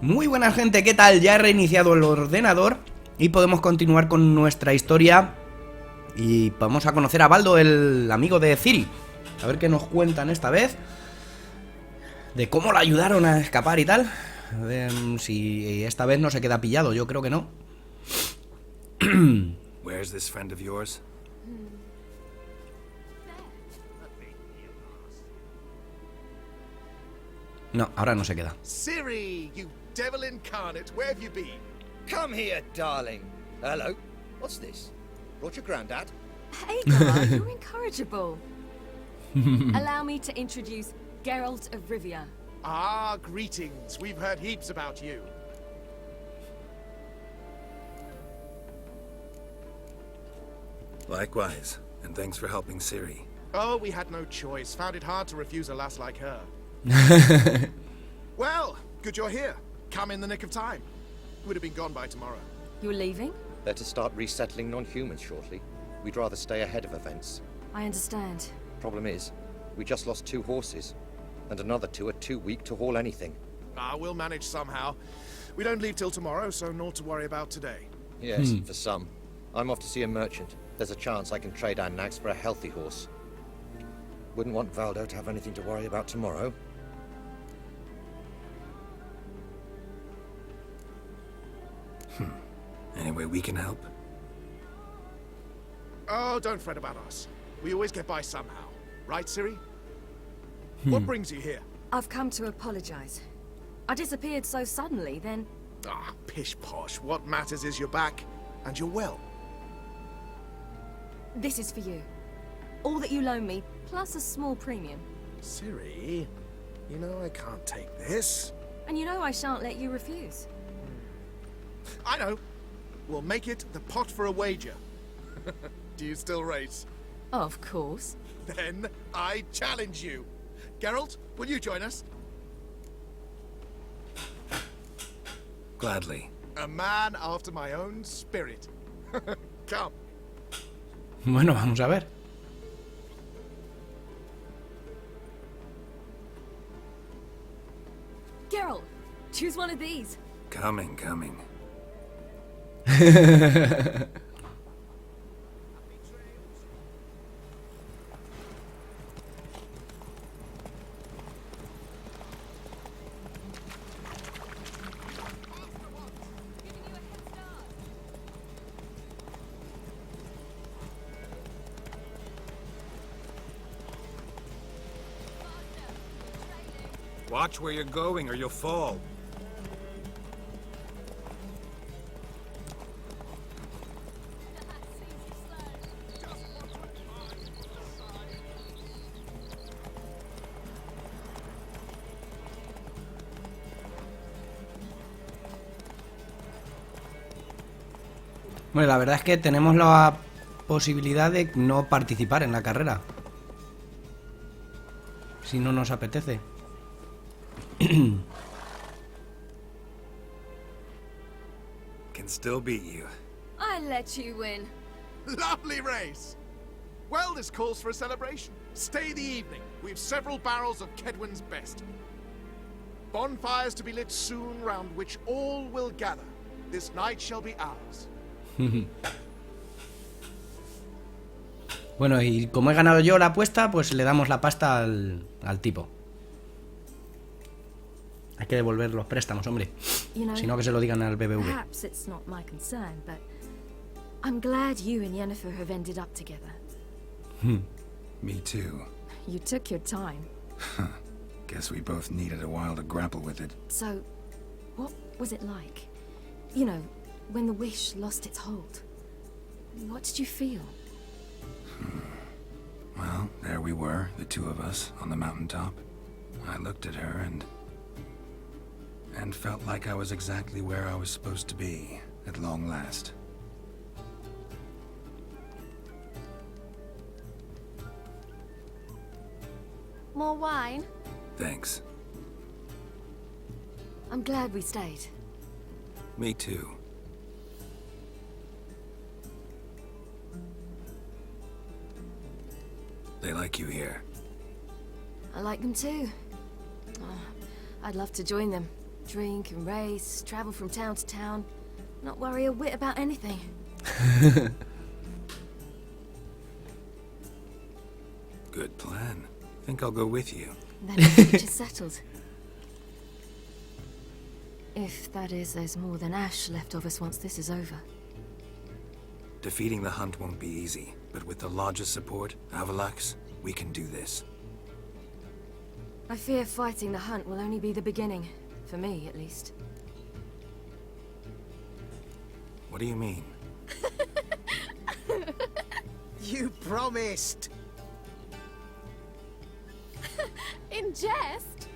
Muy buena gente, ¿qué tal? Ya he reiniciado el ordenador y podemos continuar con nuestra historia. Y vamos a conocer a Baldo, el amigo de Ciri. A ver qué nos cuentan esta vez. De cómo lo ayudaron a escapar y tal. A ver si esta vez no se queda pillado, yo creo que no. Where's this friend of yours? No, ahora no se queda. Ciri, you devil incarnate, where have you been? Come here, darling. Hello. What's this? Brought your granddad? Hey, God, you're incorrigible. Allow me to introduce Geralt of Rivia. Ah, greetings. We've heard heaps about you. Likewise, and thanks for helping Ciri. Oh, we had no choice. Found it hard to refuse a lass like her. Well, good you're here. Come in the nick of time. Would have been gone by tomorrow. You're leaving? Better start resettling non-humans shortly. We'd rather stay ahead of events. I understand. Problem is, we just lost 2 horses, and another 2 are too weak to haul anything. Ah, we'll manage somehow. We don't leave till tomorrow, so naught to worry about today. Yes, for some. I'm off to see a merchant. There's a chance I can trade our nags for a healthy horse. Wouldn't want Valdo to have anything to worry about tomorrow. Any way we can help? Oh, don't fret about us. We always get by somehow. Right, Ciri? What brings you here? I've come to apologize. I disappeared so suddenly, then... Ah, pish-posh. What matters is you're back, and you're well. This is for you. All that you loan me, plus a small premium. Ciri, you know I can't take this. And you know I shan't let you refuse. I know. We'll make it the pot for a wager. Do you still race? Of course. Then I challenge you. Geralt, will you join us? Gladly. A man after my own spirit. Come. Bueno, vamos a ver. Geralt, choose one of these. Coming. Watch where you're going or you'll fall. Bueno, la verdad es que tenemos la posibilidad de no participar en la carrera. Si no nos apetece. Can still beat you. I let you win. Lovely race. Well, this calls for a celebration. Stay the evening. We've several barrels of Kedwin's best. Bonfires to be lit soon, round which all will gather. This night shall be ours. Bueno, y como he ganado yo la apuesta, pues le damos la pasta al tipo. Hay que devolver los préstamos, hombre. You know, Si no, que se lo digan al BBV. perhaps it's not my concern, but I'm glad you and Yennefer have ended up together. Me too. You took your time. Guess we both needed a while to grapple with it. So, what was it like? You know, when the wish lost its hold. What did you feel? Well, there we were, the 2 of us, on the mountaintop. I looked at her and felt like I was exactly where I was supposed to be, at long last. More wine? Thanks. I'm glad we stayed. Me too. They like you here. I like them too. Oh, I'd love to join them. drink and race, travel from town to town, not worry a whit about anything. Good plan. Think I'll go with you. Then the future's settled. If, that is, there's more than ash left of us once this is over. Defeating the hunt won't be easy, but with the Lodge's support, Avalax, we can do this. I fear fighting the hunt will only be the beginning. For me, at least. What do you mean? You promised! In jest?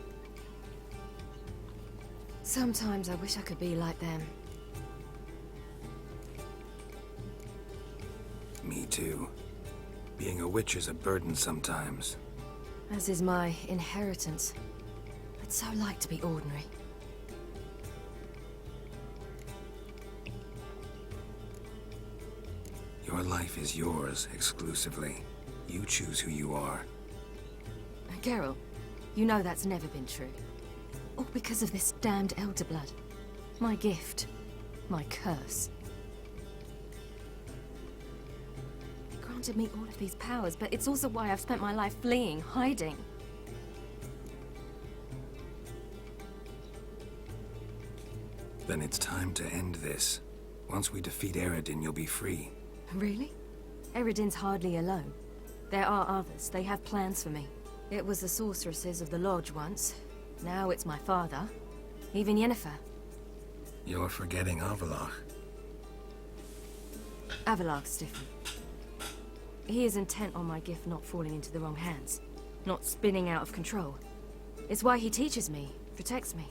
Sometimes I wish I could be like them. Me too. Being a witch is a burden sometimes. As is my inheritance. I'd so like to be ordinary. Your life is yours exclusively. You choose who you are. Geralt, you know that's never been true. All because of this damned elder blood. My gift. My curse. It granted me all of these powers, but it's also why I've spent my life fleeing, hiding. Then it's time to end this. Once we defeat Eredin, you'll be free. Really? Eredin's hardly alone. There are others. They have plans for me. It was the sorceresses of the Lodge once. Now it's my father. Even Yennefer. You're forgetting Avalach. Avalach's different. He is intent on my gift not falling into the wrong hands. Not spinning out of control. It's why he teaches me, protects me.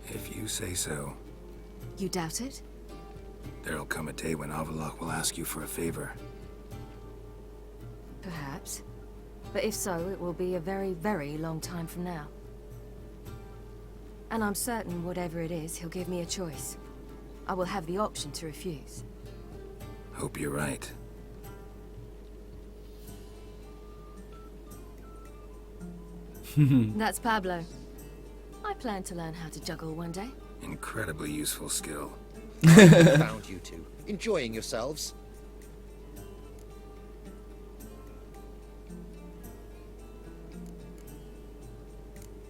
If you say so. You doubt it? There'll come a day when Avalach will ask you for a favor. Perhaps. But if so, it will be a very, very long time from now. And I'm certain whatever it is, he'll give me a choice. I will have the option to refuse. Hope you're right. That's Pablo. I plan to learn how to juggle one day. Incredibly useful skill. Found you two. Enjoying yourselves.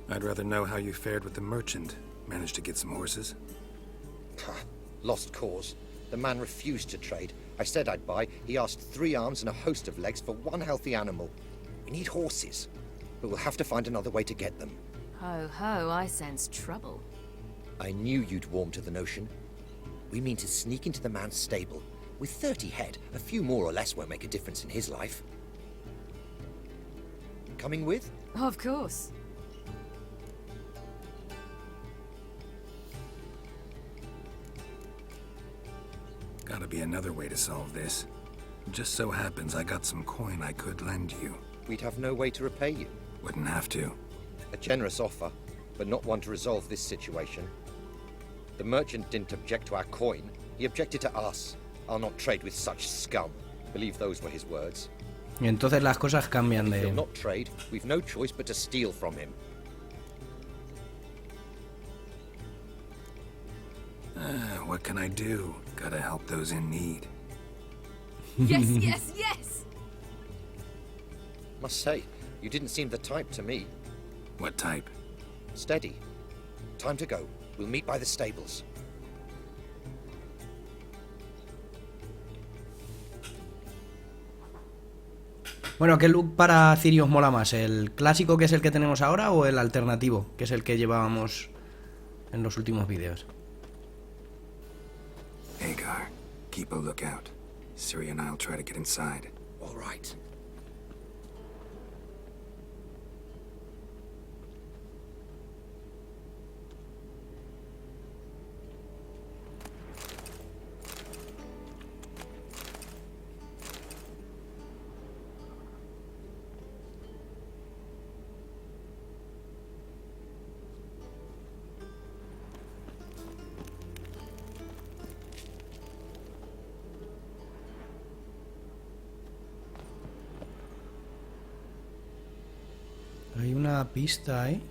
I'd rather know how you fared with the merchant. Managed to get some horses? Lost cause. The man refused to trade. I said I'd buy. He asked 3 arms and a host of legs for 1 healthy animal. We need horses, but we'll have to find another way to get them. Ho ho, I sense trouble. I knew you'd warm to the notion. We mean to sneak into the man's stable. With 30 head, a few more or less won't make a difference in his life. Coming with? Of course. Gotta be another way to solve this. Just so happens I got some coin I could lend you. We'd have no way to repay you. Wouldn't have to. A generous offer, but not one to resolve this situation. The merchant didn't object to our coin. He objected to us. I'll not trade with such scum. Believe those were his words. Y entonces las cosas cambian If he'll de... not trade, we've no choice but to steal from him. What can I do? Gotta help those in need. Yes, yes, yes! Must say, you didn't seem the type to me. What type? Steady. Time to go. We'll meet by the stables. Bueno, ¿qué look para Ciri os mola más? ¿El clásico, que es el que tenemos ahora, o el alternativo, que es el que llevábamos en los últimos vídeos? Hagar, keep a lookout. Ciri and I'll try to get inside. All right. Hay una pista ahí.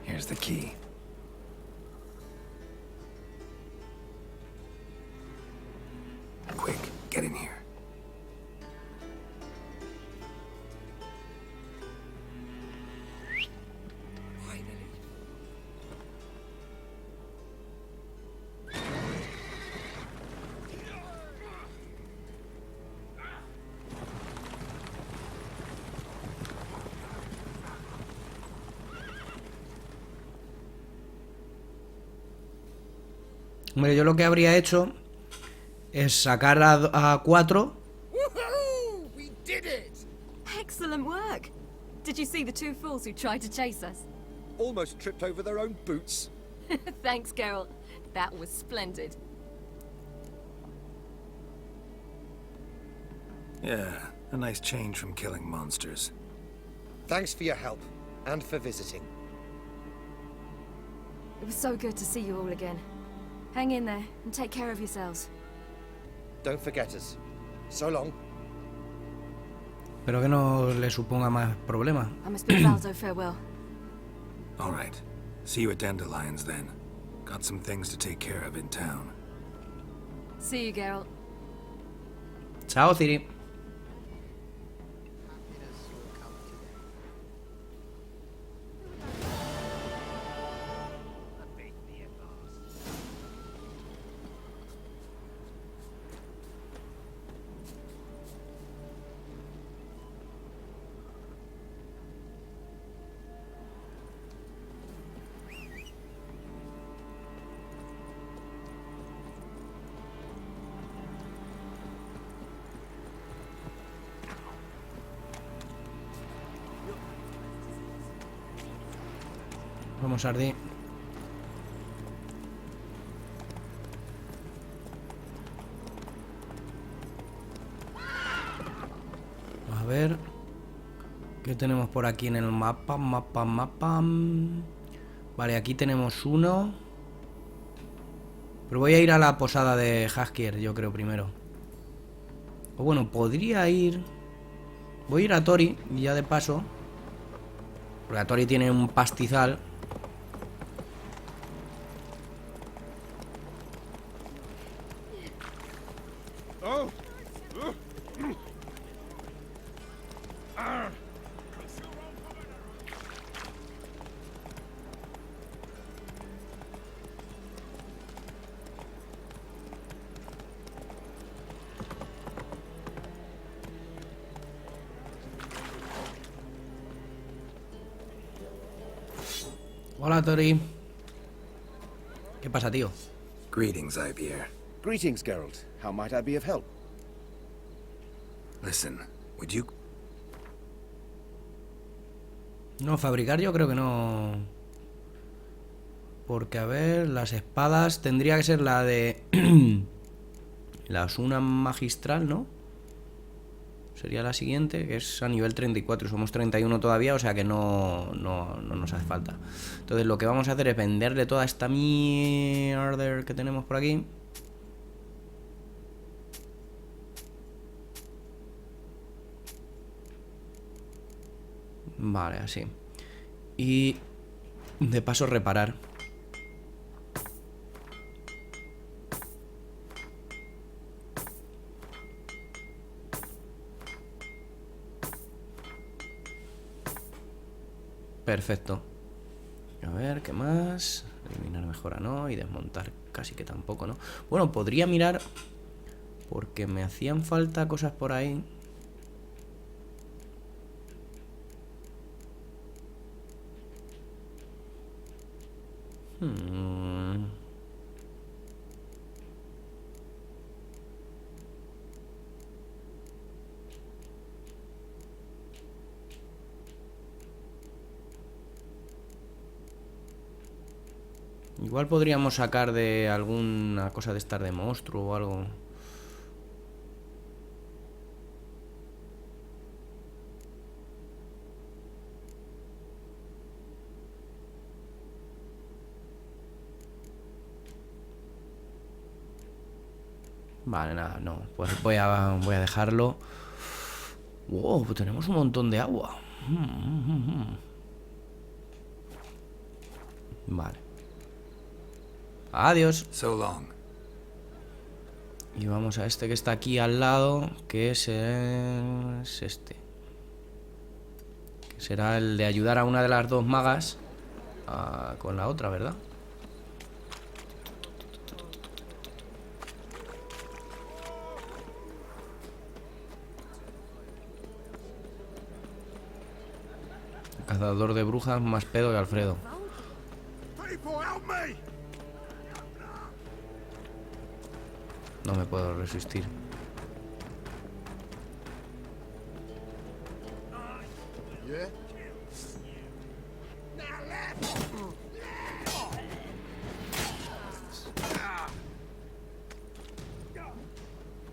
Here's the key. Quick, get in here. Hombre, yo lo que habría hecho es sacar a 4. Woohoo! We did it! Excellent work! Did you see the two fools who tried to chase us? Almost tripped over their own boots. Thanks, Geralt. That was splendid. Yeah, a nice change from killing monsters. Thanks for your help, and for visiting. It was so good to see you all again. Hang in there, and take care of yourselves. Don't forget us. So long. Pero que no le suponga más problema. I must bid Valdo farewell. All right. See you at Dandelions then. Got some things to take care of in town. See you, Geralt. Chao, Ciri. Vamos, Ardi. A ver. ¿Qué tenemos por aquí en el mapa? Mapa. Vale, aquí tenemos uno. Pero voy a ir a la posada de Jaskier, yo creo, primero. O bueno, podría ir... Voy a ir a Tori, y ya de paso... Porque a Tori tiene un pastizal. Hola, Tori. ¿Qué pasa, tío? Greetings, Ibier. Greetings, Geralt. How might I be of help? Listen, would you... No, fabricar yo creo que no. Porque, a ver, las espadas tendría que ser la de... la Asuna magistral, ¿no? Sería la siguiente, que es a nivel 34. Somos 31 todavía, o sea que no nos hace falta. Entonces lo que vamos a hacer es venderle toda esta mierda que tenemos por aquí. Vale, así. Y... De paso reparar. Perfecto. A ver, ¿qué más? Eliminar mejora no, y desmontar casi que tampoco, ¿no? Bueno, podría mirar, porque me hacían falta cosas por ahí. Igual podríamos sacar de alguna cosa de estar de monstruo o algo. Vale, nada, no. Pues voy a dejarlo. Wow, pues tenemos un montón de agua. Vale. Adiós. So long. Y vamos a este que está aquí al lado, que es este. Que será el de ayudar a una de las dos magas con la otra, ¿verdad? Cazador de brujas más pedo que Alfredo. No me puedo resistir.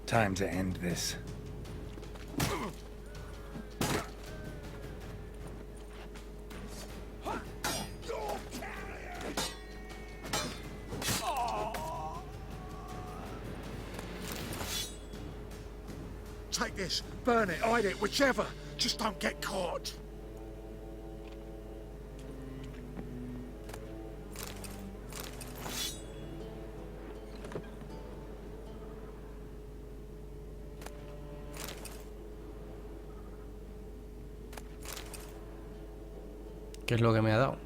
Time to end this. Take this, burn it, hide it, whichever. Just don't get caught. ¿Qué es lo que me ha dado?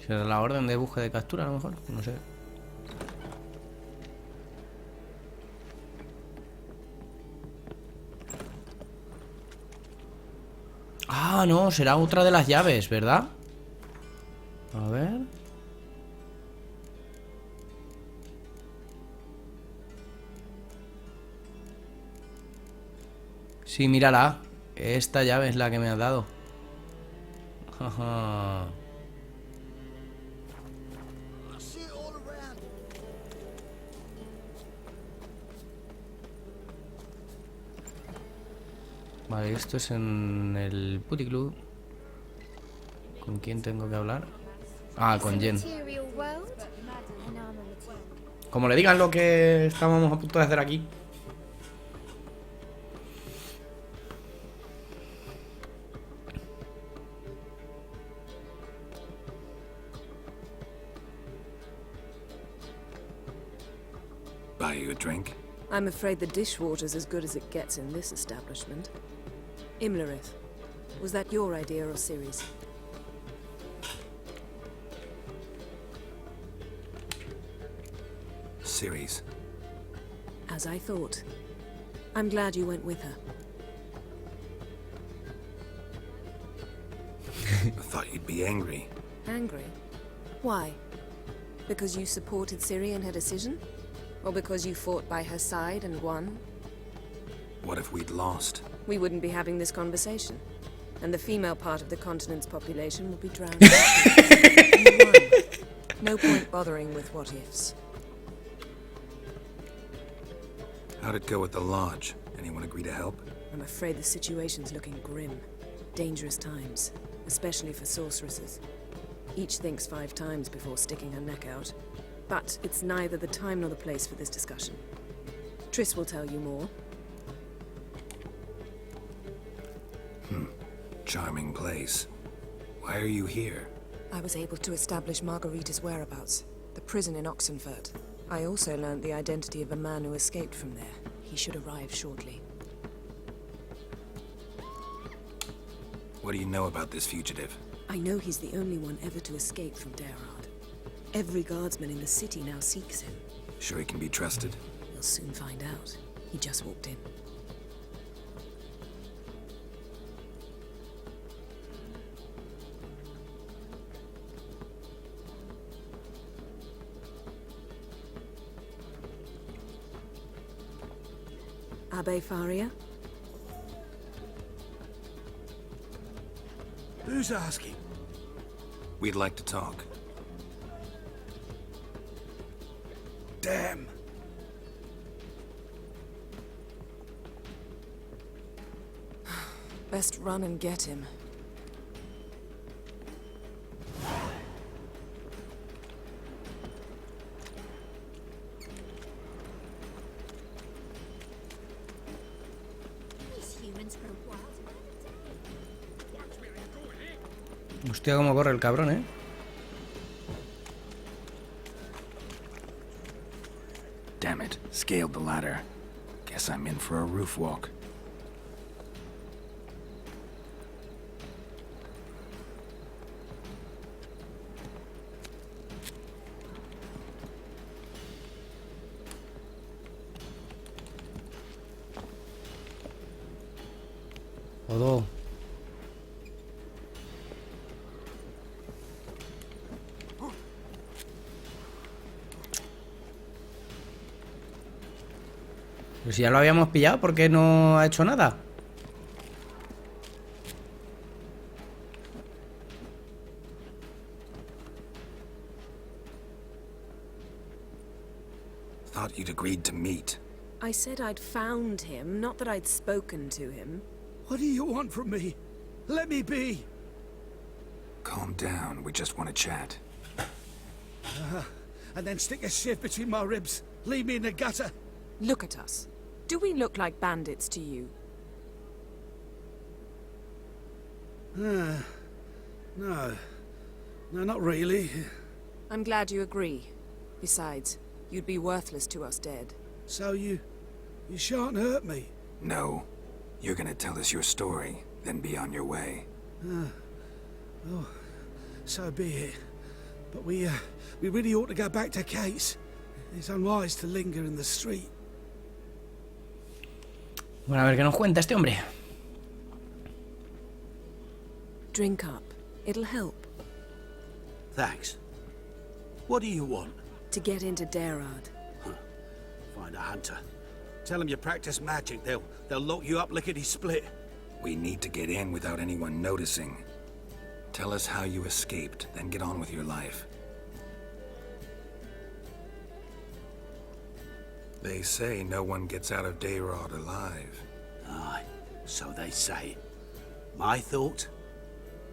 ¿Será la orden de búsqueda de captura a lo mejor? No sé. Ah, no, será otra de las llaves, ¿verdad? A ver. Sí, mírala. Esta llave es la que me has dado. Ajá. Vale, esto es en el puticlub. ¿Con quién tengo que hablar? Ah, con Jen. Como le digan lo que estábamos a punto de hacer aquí. Buy you a drink? I'm afraid the dishwater's as good as it gets in this establishment. Imlerith, was that your idea or Ciri's? Ciri's. As I thought. I'm glad you went with her. I thought you'd be angry. Angry? Why? Because you supported Ciri in her decision? Or because you fought by her side and won? What if we'd lost? We wouldn't be having this conversation. And the female part of the continent's population would be drowned. You won. No point bothering with what-ifs. How'd it go at the lodge? Anyone agree to help? I'm afraid the situation's looking grim. Dangerous times, especially for sorceresses. Each thinks 5 times before sticking her neck out. But it's neither the time nor the place for this discussion. Triss will tell you more. Charming place. Why are you here? I was able to establish Margarita's whereabouts, the prison in Oxenfurt. I also learned the identity of a man who escaped from there. He should arrive shortly. What do you know about this fugitive? I know he's the only one ever to escape from Derard. Every guardsman in the city now seeks him. Sure he can be trusted? We'll soon find out. He just walked in. Abbe Faria? Who's asking? We'd like to talk. Damn. Best run and get him. Hostia, cómo corre el cabrón, ¿eh? Damn it, scaled the ladder. Guess I'm in for a roof walk. Joder. Pero si ya lo habíamos pillado, ¿por qué no ha hecho nada? Thought you'd agreed to meet. I said I'd found him, not that I'd spoken to him. What do you want from me? Let me be. Calm down, we just want to chat. And then stick a shiv between my ribs. Leave me in the gutter. Look at us. Do we look like bandits to you? No. No, not really. I'm glad you agree. Besides, you'd be worthless to us dead. So you shan't hurt me. No. You're gonna tell us your story, then be on your way. Oh, so be it. But we really ought to go back to Kate's. It's unwise to linger in the street. Bueno, a ver qué nos cuenta este hombre. Drink up. It'll help. Thanks. What do you want? To get into Derard. Find a hunter. Tell them you practice magic. They'll lock you up lickety-split. We need to get in without anyone noticing. Tell us how you escaped, then get on with your life. They say no one gets out of Derard alive. Aye, so they say. My thought?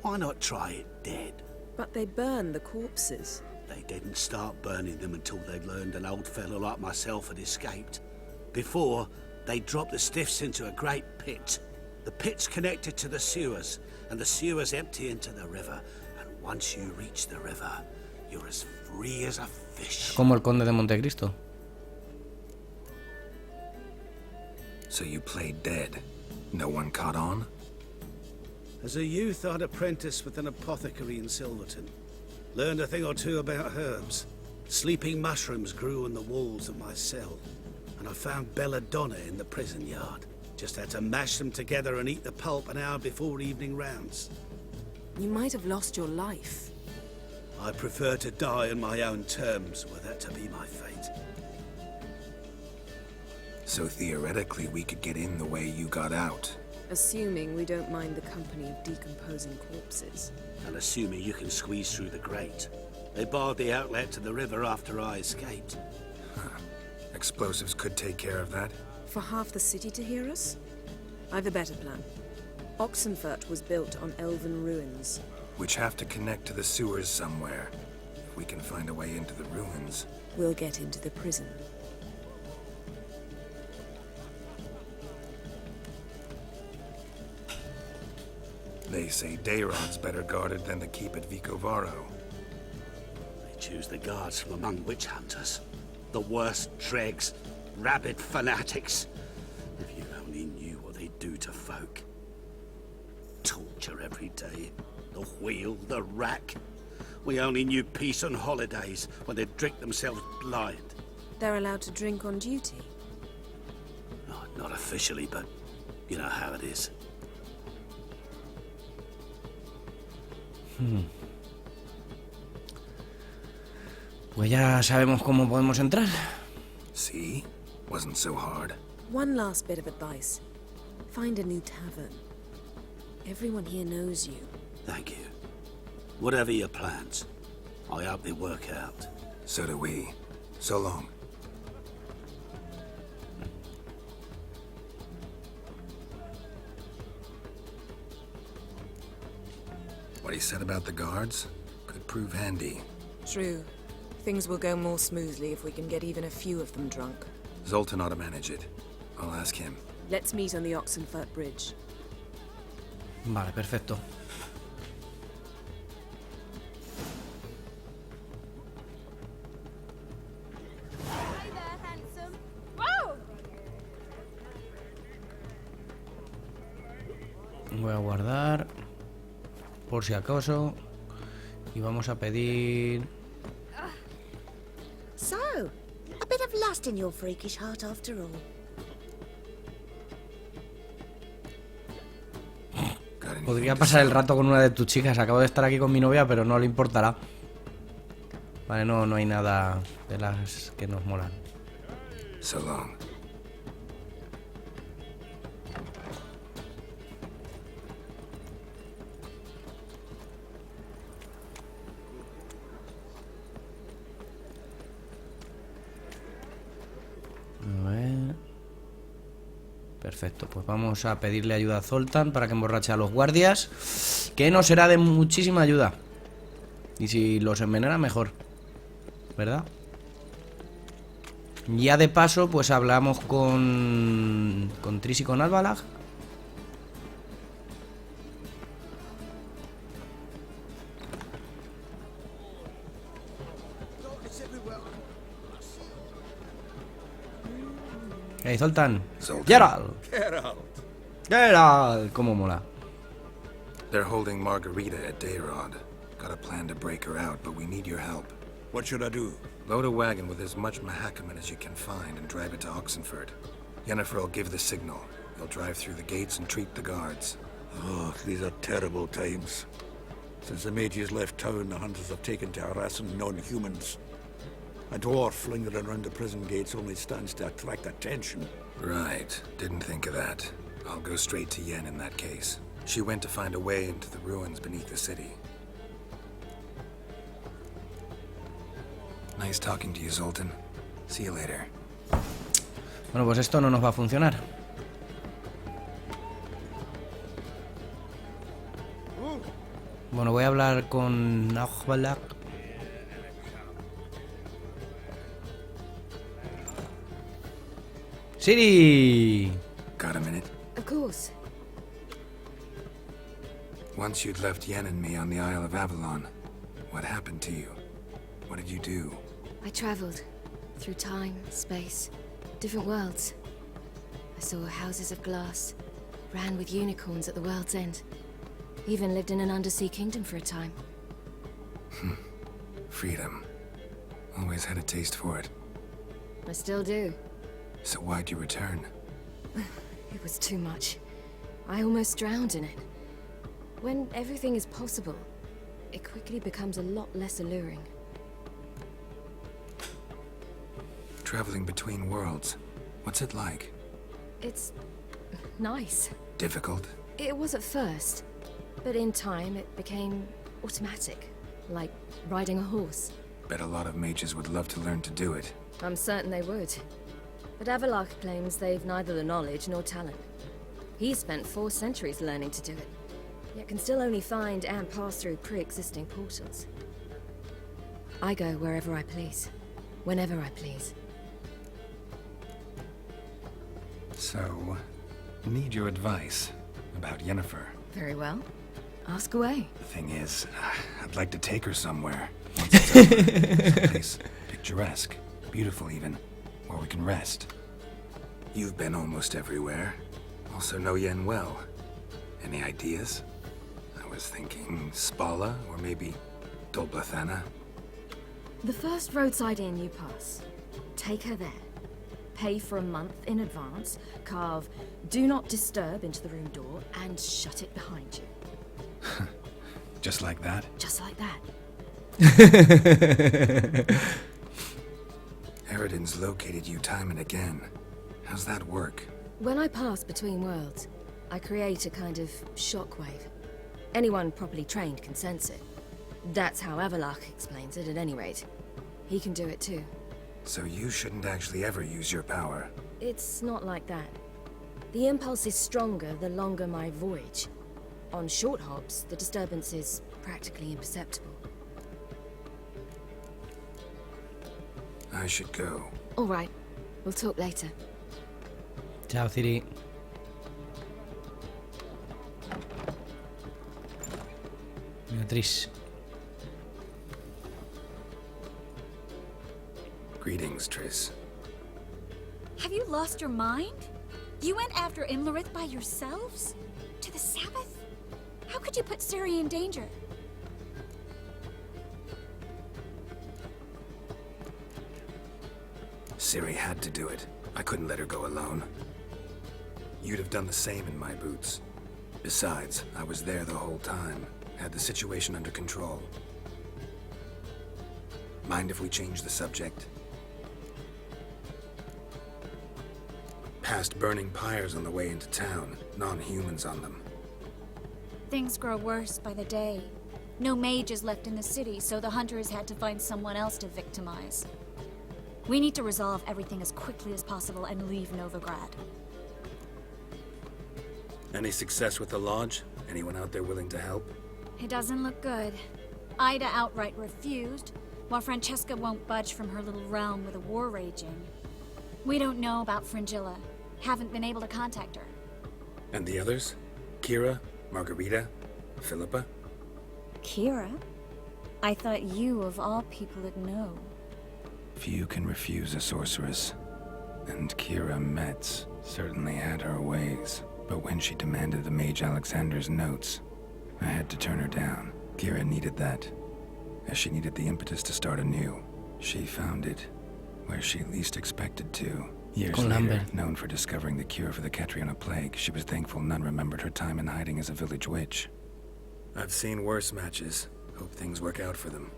Why not try it dead? But they burn the corpses. They didn't start burning them until they'd learned an old fellow like myself had escaped. Before, they dropped the stiffs into a great pit. The pit's connected to the sewers, and the sewers empty into the river. And once you reach the river, you're as free as a fish. Como el conde de Montecristo. So you played dead. No one caught on? As a youth, I'd apprenticed with an apothecary in Silverton. Learned a thing or two about herbs. Sleeping mushrooms grew on the walls of my cell. And I found belladonna in the prison yard. Just had to mash them together and eat the pulp an hour before evening rounds. You might have lost your life. I prefer to die on my own terms, were that to be my fate. So theoretically, we could get in the way you got out. Assuming we don't mind the company of decomposing corpses. And assuming you can squeeze through the grate. They barred the outlet to the river after I escaped. Explosives could take care of that. For half the city to hear us? I've a better plan. Oxenfurt was built on elven ruins. Which have to connect to the sewers somewhere. If we can find a way into the ruins. We'll get into the prison. They say Dayrod's better guarded than the keep at Vicovaro. They choose the guards from among witch hunters. The worst dregs, rabid fanatics. If you only knew what they do to folk. Torture every day. The wheel, the rack. We only knew peace on holidays when they drink themselves blind. They're allowed to drink on duty? Not officially, but you know how it is. Pues ya sabemos cómo podemos entrar. See? Wasn't so hard. One last bit of advice. Find a new tavern. Everyone here knows you. Thank you. Whatever your plans, I hope they work out. So do we. So long. What he said about the guards could prove handy. True. Things will go more smoothly if we can get even a few of them drunk. Zoltan ought to manage it. I'll ask him. Let's meet on the Oxenfurt Bridge. Vale, perfecto. Hi there, handsome. Whoa! Voy a guardar por si acaso y vamos a pedir. So, a bit of lust in your freakish heart after all. Podría pasar el rato con una de tus chicas. Acabo de estar aquí con mi novia, pero no le importará. Vale, no hay nada de las que nos molan. So long. A ver. Perfecto, pues vamos a pedirle ayuda a Zoltan para que emborrache a los guardias, que nos será de muchísima ayuda. Y si los envenena, mejor, ¿verdad? Ya de paso, pues hablamos con Tris y con Albalag. Hey, Zoltan. Geralt. Geralt. Cómo mola. They're holding Margarita at Dayrod. Got a plan to break her out, but we need your help. What should I do? Load a wagon with as much Mahakaman as you can find and drive it to Oxenfurt. Yennefer will give the signal. You'll drive through the gates and treat the guards. Oh, these are terrible times. Since the mages left town, the hunters have taken to harassing non-humans. A dwarf lingering around the prison gates only stands to attract attention. Right. Didn't think of that. I'll go straight to Yen in that case. She went to find a way into the ruins beneath the city. Nice talking to you, Zoltan. See you later. Bueno, pues esto no nos va a funcionar. Bueno, voy a hablar con Albalag. Ciri! Got a minute? Of course. Once you'd left Yen and me on the Isle of Avalon, what happened to you? What did you do? I traveled through time, space, different worlds. I saw houses of glass, ran with unicorns at the world's end. Even lived in an undersea kingdom for a time. Freedom. Always had a taste for it. I still do. So why'd you return? It was too much. I almost drowned in it. When everything is possible, it quickly becomes a lot less alluring. Traveling between worlds. What's it like? It's nice. Difficult? It was at first, but in time it became automatic, like riding a horse. Bet a lot of mages would love to learn to do it. I'm certain they would. But Avalok claims they've neither the knowledge nor talent. He's spent 4 centuries learning to do it, yet can still only find and pass through pre-existing portals. I go wherever I please, whenever I please. So, need your advice about Yennefer. Very well. Ask away. The thing is, I'd like to take her somewhere. Once it's over. Someplace picturesque, beautiful even, where we can rest. You've been almost everywhere. Also know Yen well. Any ideas? I was thinking Spala, or maybe Dolblathana. The first roadside inn you pass. Take her there. Pay for a month in advance, carve "Do Not Disturb" into the room door, and shut it behind you. Just like that? Just like that. Eridan's located you time and again. How's that work? When I pass between worlds, I create a kind of shockwave. Anyone properly trained can sense it. That's how Avalok explains it, at any rate. He can do it too. So you shouldn't actually ever use your power. It's not like that. The impulse is stronger the longer my voyage. On short hops, the disturbance is practically imperceptible. I should go. All right. We'll talk later. Chao, Ciri. Beatriz. Greetings, Triss. Have you lost your mind? You went after Imlerith by yourselves? To the Sabbath? How could you put Ciri in danger? Ciri had to do it. I couldn't let her go alone. You'd have done the same in my boots. Besides, I was there the whole time. Had the situation under control. Mind if we change the subject? Past burning pyres on the way into town. Non-humans on them. Things grow worse by the day. No mages left in the city, so the hunters had to find someone else to victimize. We need to resolve everything as quickly as possible and leave Novigrad. Any success with the lodge? Anyone out there willing to help? It doesn't look good. Ida outright refused, while Francesca won't budge from her little realm with a war raging. We don't know about Fringilla. Haven't been able to contact her. And the others? Kira? Margarita? Philippa? Kira? I thought you, of all people, would know. Few can refuse a sorceress. And Kira Metz certainly had her ways. But when she demanded the Mage Alexander's notes, I had to turn her down. Kira needed that, as she needed the impetus to start anew. She found it where she least expected to. Years later, known for discovering the cure for the Catriona plague, she was thankful none remembered her time in hiding as a village witch. I've seen worse matches. Hope things work out for them.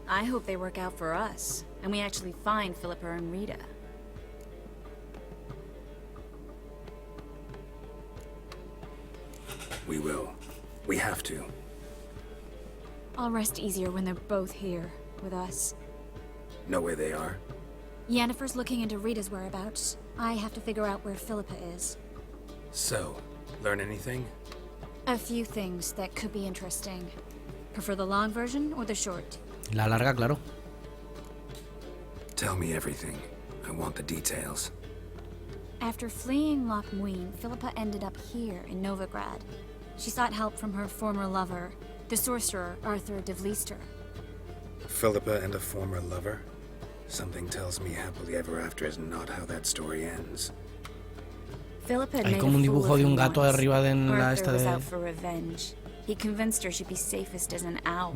I hope they work out for us, and we actually find Philippa and Rita. We will. We have to. I'll rest easier when they're both here, with us. Know where they are? Yennefer's looking into Rita's whereabouts. I have to figure out where Philippa is. So, learn anything? A few things that could be interesting. Prefer the long version or the short? La larga, claro. Tell me everything. I want the details. After fleeing Loch Muin, Philippa ended up here in Novigrad. She sought help from her former lover, the sorcerer Arthur de Vlister. Philippa and a former lover? Something tells me happily ever after is not how that story ends. Philippa Hay como un dibujo de un gato arriba de la esta Arthur was de... out for revenge. He convinced her she'd be safest as an owl.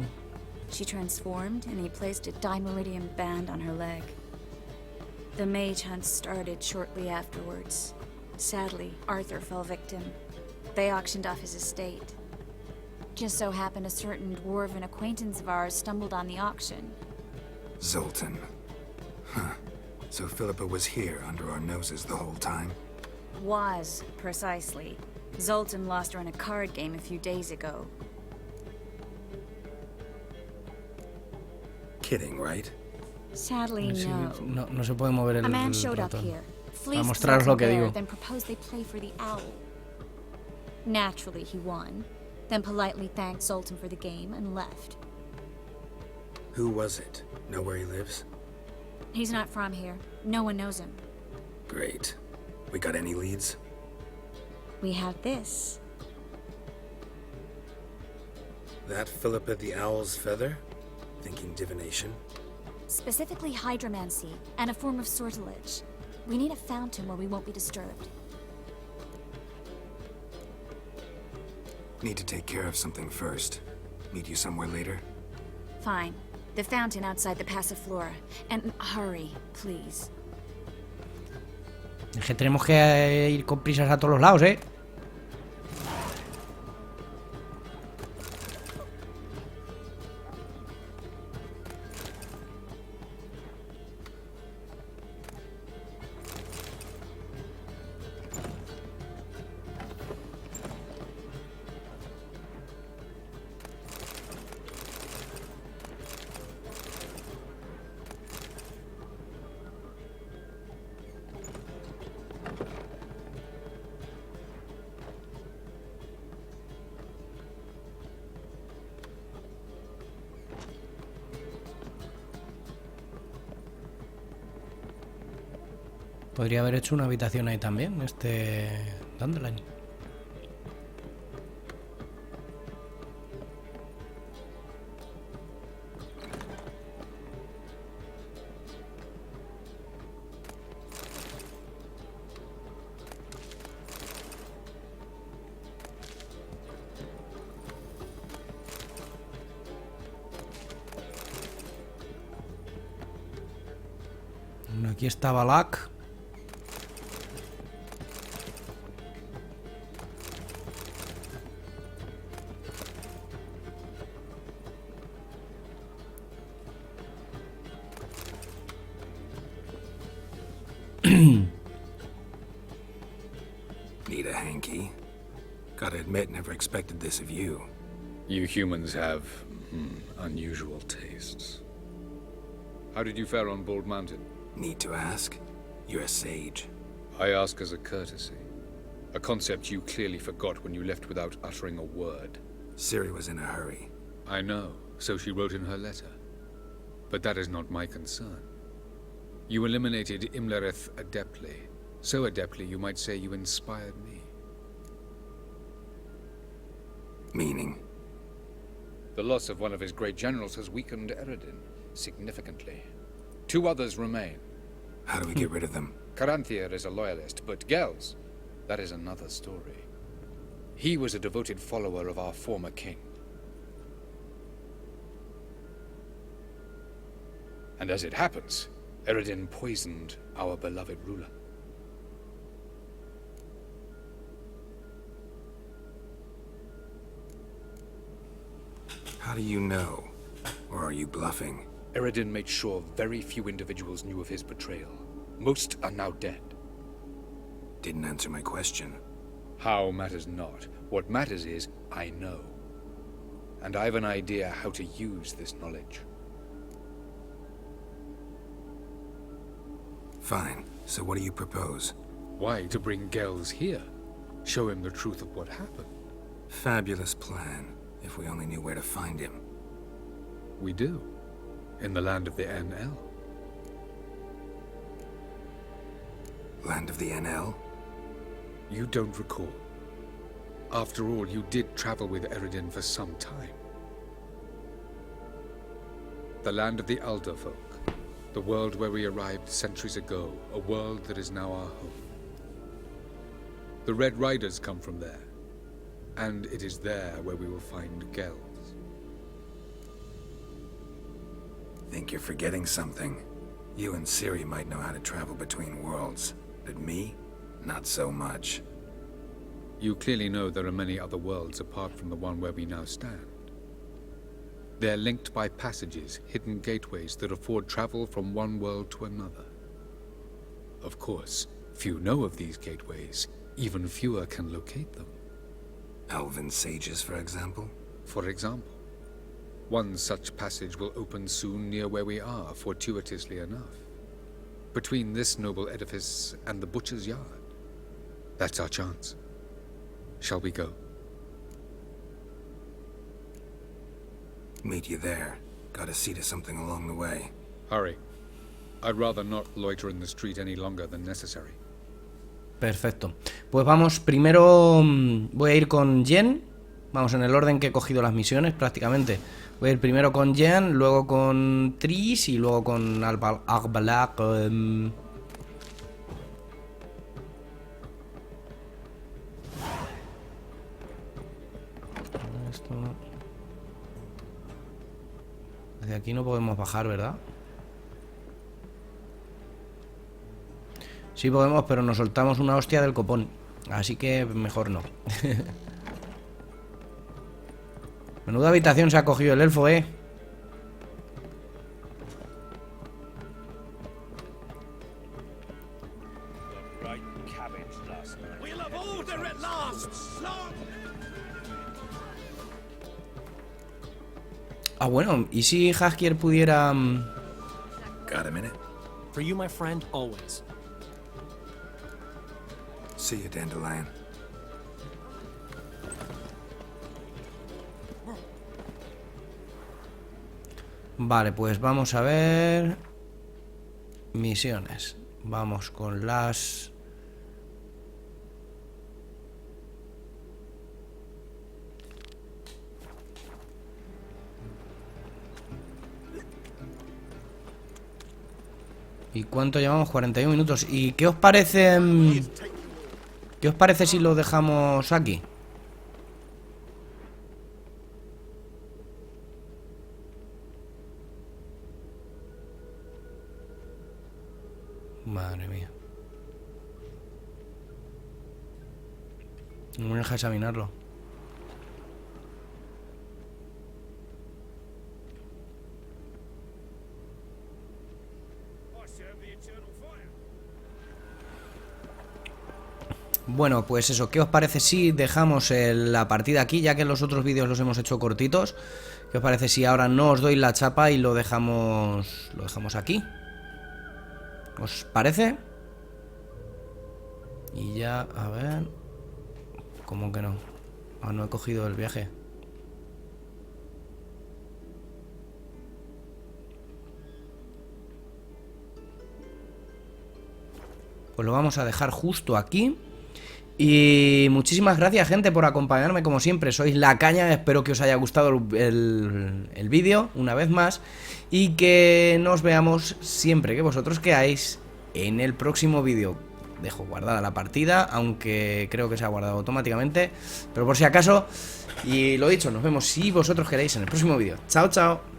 She transformed, and he placed a dimeridium band on her leg. The mage hunt started shortly afterwards. Sadly, Arthur fell victim. They auctioned off his estate. Just so happened a certain dwarven acquaintance of ours stumbled on the auction. Zoltan. Huh. So Philippa was here under our noses the whole time? Was, precisely. Zoltan lost her in a card game a few days ago. Kidding, right? Sadly, no. No se puede mover el A man showed up ratón. here, fleeced mostraros lo que Bear, digo. then proposed they play for the owl. Naturally, he won, then politely thanked Sultan for the game and left. Who was it? Know where he lives? He's not from here. No one knows him. Great. We got any leads? We have this. That Philippa the Owl's feather? Thinking divination? Specifically hydromancy, and a form of sortilege. We need a fountain where we won't be disturbed. Need to take care of something first. Meet you somewhere later? Fine. The fountain outside the Passiflora. And hurry, please. Es que tenemos que ir con prisas a todos los lados, ¿eh? Podría haber hecho una habitación ahí también, Dandelion. Aquí está Balak. Need a hanky? Gotta admit, never expected this of you. You humans have unusual tastes. How did you fare on Bald Mountain? Need to ask? You're a sage. I ask as a courtesy. A concept you clearly forgot when you left without uttering a word. Ciri was in a hurry. I know, so she wrote in her letter. But that is not my concern. You eliminated Imlerith adeptly. So adeptly, you might say you inspired me. Meaning? The loss of one of his great generals has weakened Eredin significantly. 2 others remain. How do we get rid of them? Caranthir is a loyalist, but Gels, that is another story. He was a devoted follower of our former king. And as it happens, Eredin poisoned our beloved ruler. How do you know? Or are you bluffing? Eredin made sure very few individuals knew of his betrayal. Most are now dead. Didn't answer my question. How matters not. What matters is, I know. And I have an idea how to use this knowledge. Fine. So what do you propose? Why, to bring Gels here. Show him the truth of what happened. Fabulous plan. If we only knew where to find him. We do. In the land of the NL. Land of the NL? You don't recall. After all, you did travel with Eredin for some time. The land of the Elder folk. The world where we arrived centuries ago. A world that is now our home. The Red Riders come from there. And it is there where we will find Gels. Think you're forgetting something. You and Ciri might know how to travel between worlds, but me? Not so much. You clearly know there are many other worlds apart from the one where we now stand. They're linked by passages, hidden gateways that afford travel from one world to another. Of course, few know of these gateways. Even fewer can locate them. Elven sages, for example? For example. One such passage will open soon near where we are, fortuitously enough. between this noble edifice and the butcher's yard. That's our chance. Shall we go? Meet you there. Gotta see to something along the way. Hurry. I'd rather not loiter in the street any longer than necessary. Perfecto. Pues vamos, primero voy a ir con Jen. Vamos, en el orden que he cogido las misiones prácticamente. Voy a ir primero con Jen, luego con Tris y luego con Albalak. Esto... Desde aquí no podemos bajar, ¿verdad? Sí podemos, pero nos soltamos una hostia del copón. Así que mejor no. Menuda habitación se ha cogido el elfo, ¿eh? Ah, bueno, ¿y si Haskier pudiera...? Got a minute? For you, my friend, always. See you, Dandelion. Vale, pues vamos a ver... Misiones. Vamos con las... ¿Y cuánto llevamos? 41 minutos. ¿Y qué os parece? ¿Qué os parece si lo dejamos aquí? Madre mía. No me deja examinarlo. Bueno, pues eso, ¿qué os parece si dejamos la partida aquí, ya que los otros vídeos los hemos hecho cortitos? ¿Qué os parece si ahora no os doy la chapa y lo dejamos aquí? ¿Os parece? Y ya, a ver... ¿Cómo que no? Ah, no he cogido el viaje. Pues lo vamos a dejar justo aquí. Y muchísimas gracias, gente, por acompañarme como siempre. Sois la caña, espero que os haya gustado el vídeo una vez más. Y que nos veamos siempre que vosotros queráis en el próximo vídeo. Dejo guardada la partida, aunque creo que se ha guardado automáticamente. Pero por si acaso, y lo dicho, nos vemos si vosotros queréis en el próximo vídeo. Chao, chao.